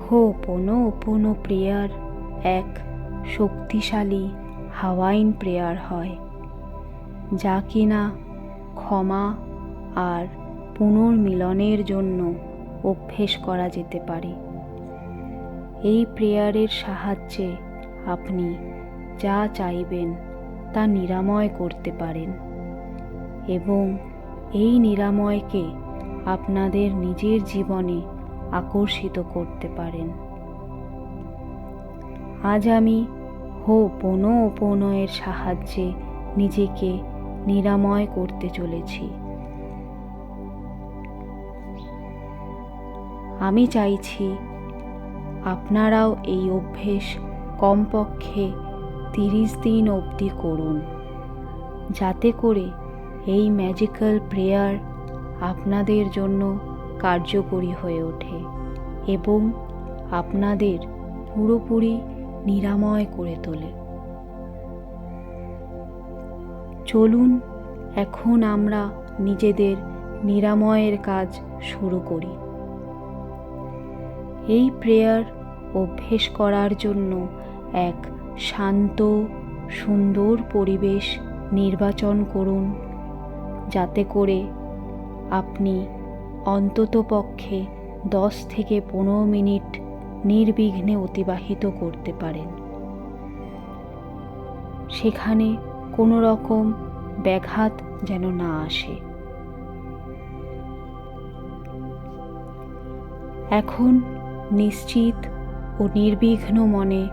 হোপোনোপোনো prayer এক শক্তিশালী Hawaiian prayer হয়, যা কিনা ক্ষমা আর পুনর্মিলনের জন্য অভ্যেস করা যেতে পারে। এই প্রেয়ারের সাহায্যে আপনি যা চাইবেন তা নিরাময় করতে পারেন এবং এই নিরাময়কে আপনাদের নিজের জীবনে আকর্ষিত করতে পারেন। আজ আমি হোপোনোপোনো এর সাহায্যে নিজেকে নিরাময় করতে চলেছি। আমি চাইছি আপনারাও এই অভ্যেস কমপক্ষে 30 দিন অবধি করুন, যাতে করে এই ম্যাজিক্যাল প্রেয়ার আপনাদের জন্য কার্যকরী হয়ে ওঠে এবং আপনাদের পুরোপুরি নিরাময় করে তোলে। চলুন এখন আমরা নিজেদের নিরাময়ের কাজ শুরু করি। এই প্রেয়ার অভ্যেস করার জন্য এক শান্ত, সুন্দর পরিবেশ নির্বাচন করুন, যাতে করে আপনি অন্ততপক্ষে 10 থেকে 15 মিনিট নির্বিঘ্নে অতিবাহিত করতে পারেন। সেখানে কোনো রকম ব্যাঘাত যেন না আসে। এখন নিশ্চিত ও নির্বিঘ্ন মনে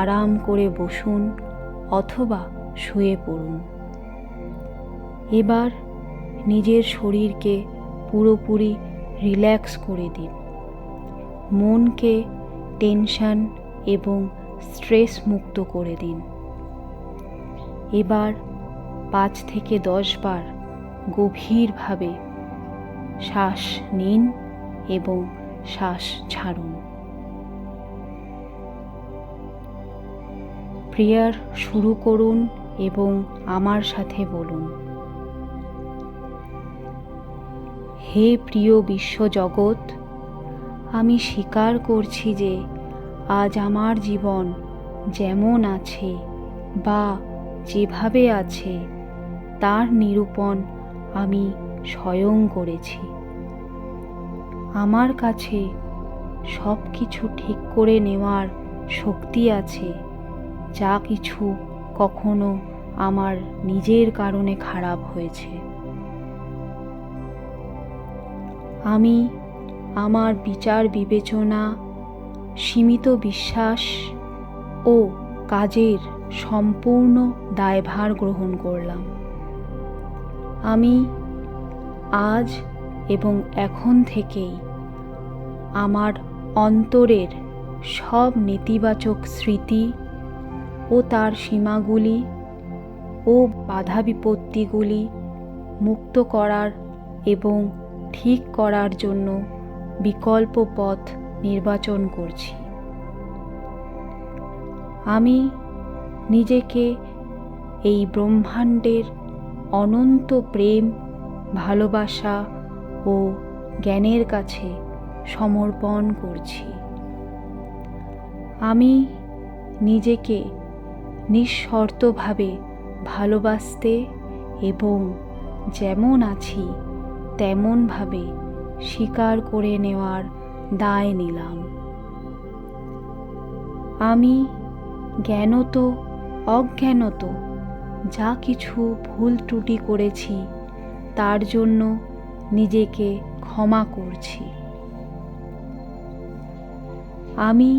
আরাম করে বসুন অথবা শুয়ে পড়ুন। এবার নিজের শরীরকে পুরোপুরি রিল্যাক্স করে দিন। মনকে টেনশন এবং স্ট্রেস মুক্ত করে দিন। এবার 5 থেকে 10 বার গভীরভাবে শ্বাস নিন এবং শ্বাস ছাড়ুন। প্রেয়ার শুরু করুন এবং আমার সাথে বলুন, হে প্রিয় বিশ্বজগৎ, আমি স্বীকার করছি যে আজ আমার জীবন যেমন আছে বা যেভাবে আছে তার নিরূপণ আমি স্বয়ং করেছি। আমার কাছে সব কিছু ঠিক করে নেওয়ার শক্তি আছে, যা কিছু কখনো আমার নিজের কারণে খারাপ হয়েছে। আমি আমার বিচার বিবেচনা, সীমিত বিশ্বাস ও কাজের সম্পূর্ণ দায়ভার গ্রহণ করলাম। আমি আজ এবং এখন থেকেই আমার অন্তরের সব নেতিবাচক স্মৃতি ও তার সীমাগুলি ও বাধা বিপত্তিগুলি মুক্ত করার এবং ঠিক করার জন্য বিকল্প পথ নির্বাচন করছি। আমি নিজেকে এই ব্রহ্মাণ্ডের অনন্ত প্রেম, ভালোবাসা ও জ্ঞানের কাছে সমর্পণ করছি। আমি নিজেকে নিঃশর্তভাবে ভালোবাসতে এবং যেমন আছি তেমনভাবে স্বীকার করে নেওয়ার দায় নিলাম। আমি জ্ঞানত অজ্ঞানত যা কিছু ভুল ত্রুটি করেছি তার জন্য নিজেকে ক্ষমা করছি। আমি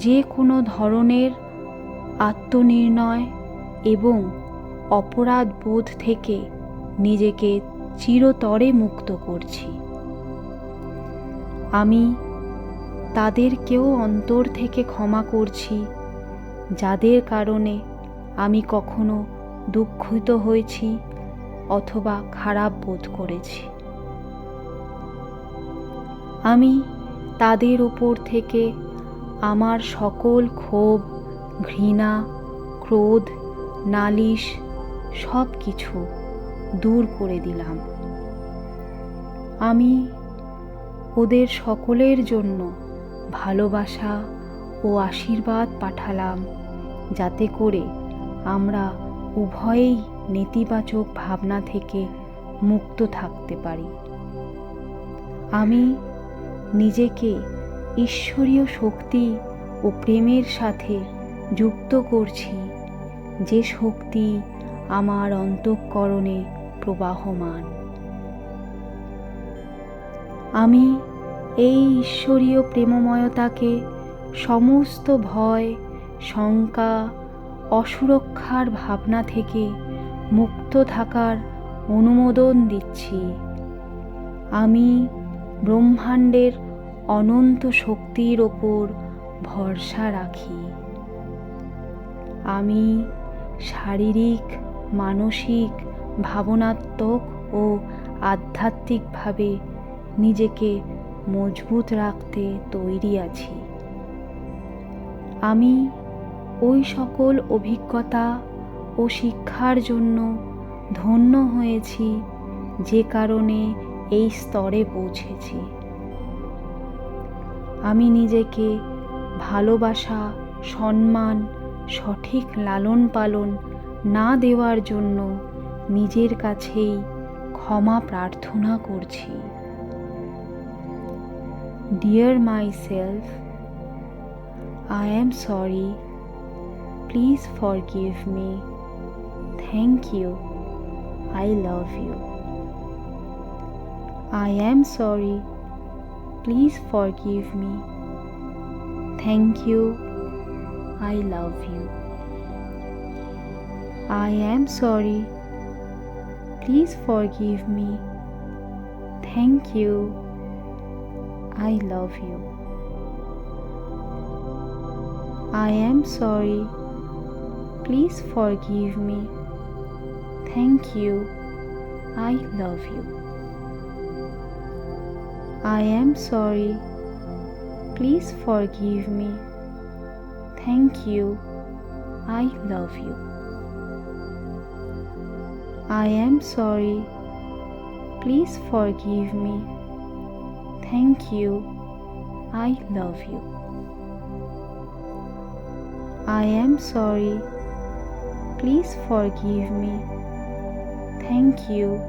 যে কোনো ধরনের আত্মনির্ণয় এবং অপরাধ বোধ থেকে নিজেকে চিরতরে মুক্ত করছি। আমি তাদেরকেও অন্তর থেকে ক্ষমা করছি যাদের কারণে আমি কখনো দুঃখিত হয়েছি অথবা খারাপ বোধ করেছি। আমি তাদের উপর থেকে আমার সকল ক্ষোভ, ঘৃণা, ক্রোধ, নালিশ সব কিছু দূর করে দিলাম। আমি ওদের সকলের জন্য ভালোবাসা ও আশীর্বাদ পাঠালাম, যাতে করে আমরা উভয়েই নেতিবাচক ভাবনা থেকে মুক্ত থাকতে পারি। আমি নিজেকে ঈশ্বরীয় শক্তি ও প্রেমের সাথে যুক্ত করছি, যে শক্তি আমার অন্তঃকরণে প্রবাহমান। আমি এই ঈশ্বরীয় প্রেমময়তাকে সমস্ত ভয়, শঙ্কা, অসুরক্ষার ভাবনা থেকে মুক্ত থাকার অনুমোদন দিচ্ছি। আমি ব্রহ্মাণ্ডের অনন্ত শক্তির ওপর ভরসা রাখি। আমি শারীরিক, মানসিক, ভাবনাত্মক ও আধ্যাত্মিকভাবে নিজেকে মজবুত রাখতে তৈরি আছি। আমি ওই সকল অভিজ্ঞতা ও শিক্ষার জন্য ধন্য হয়েছি যে কারণে এই স্তরে পৌঁছেছি। আমি নিজেকে ভালোবাসা, সম্মান, সঠিক লালন পালন না দেওয়ার জন্য নিজের কাছেই ক্ষমা প্রার্থনা করছি। Dear myself, I am sorry. Please forgive me. Thank you. I love you. I am sorry. Please forgive me. Thank you. I love you. I am sorry. Please forgive me. Thank you. I love you. I am sorry. Please forgive me. Thank you. I love you. I am sorry. Please forgive me. Thank you. I love you. I am sorry. Please forgive me. Thank you. I love you. I am sorry. Please forgive me. Thank you.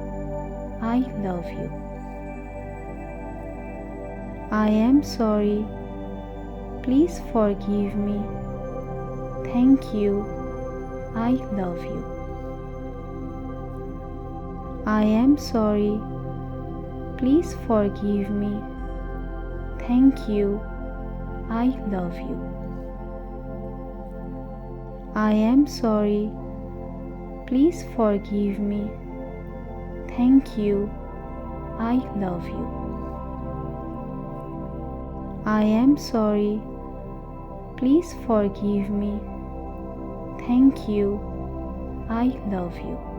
I love you. I am sorry. Please forgive me. Thank you. I love you. I am sorry. Please forgive me. Thank you. I love you. I am sorry. Please forgive me. Thank you. I love you. I am sorry. Please forgive me. Thank you. I love you.